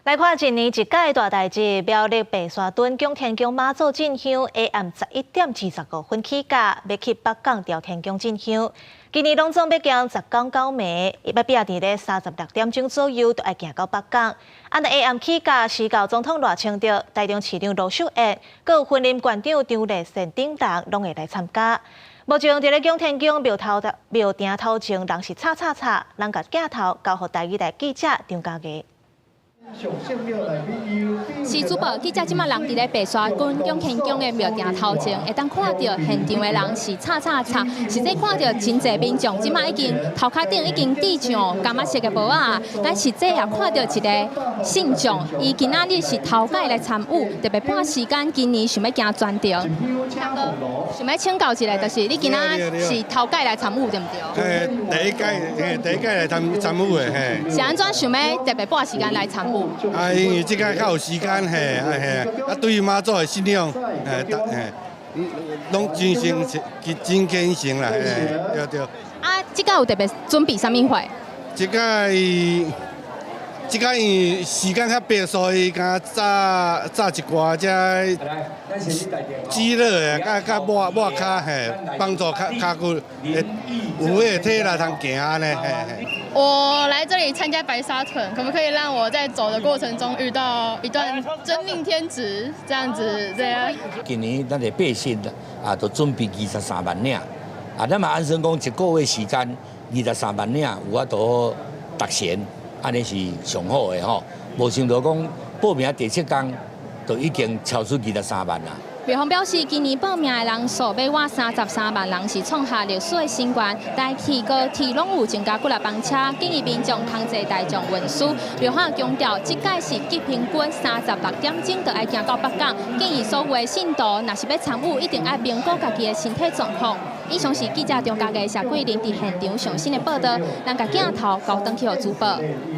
来看一年一届大代志，苗栗白沙屯供天宫妈祖进香，下暗11:25起驾，要去北港朝天宫进香。今年拢总要行10港9暝，要拼伫咧36点钟左右，就要行到北港。下暗起驾，时到总统赖清德、台中市长罗秀燕，佮有婚姻馆长张丽善等人，拢会来参加。目前伫咧供天宫庙埕头前，人是人甲镜头交予台语台记者张家佳。是主播记者即马人伫咧白沙屯供天宫的庙埕头前，会当看到现场的人是实际看到真侪民众，即马已经头壳顶已经戴上柑仔色的帽啊，咱实际也看到一个信众，伊今仔日是头届来参与，特别赶时间，今年想要行全程。想要请教一下，就是你今仔是头届来参与对唔对？第一届来参与的嘿。是安怎想要特别赶时间来参与？啊，因为即届较有时间嘿，对于妈祖的信仰，拢真虔诚啦，对。啊，即届有特别准备啥物货？即届因时间较迫，所以敢炸一寡只鸡肉的，甲抹骹嘿，帮助骹骨有迄个体力通行安尼嘿。我来这里参加白沙屯，可不可以让我在走的过程中遇到一段真命天子这样子？对啊。今年咱的百姓啊，都准备23万领啊，咱嘛按算讲一个月时间23万领，有法度达成，安尼是上好的吼。无想到讲报名第7天，就已经超出23万啦。庙方表示，今年报名的人数要我33万人，是创下历史的新高。台铁高铁拢有增加几辆班车，建议民众通坐大众运输。庙方强调，这届是极平均36点钟就要行到北港，建议所有的信徒若是要参与，一定要评估家己的身体状况。以上是记者张家佳、谢桂玲伫现场上新的报道，咱甲镜头交转去予主播。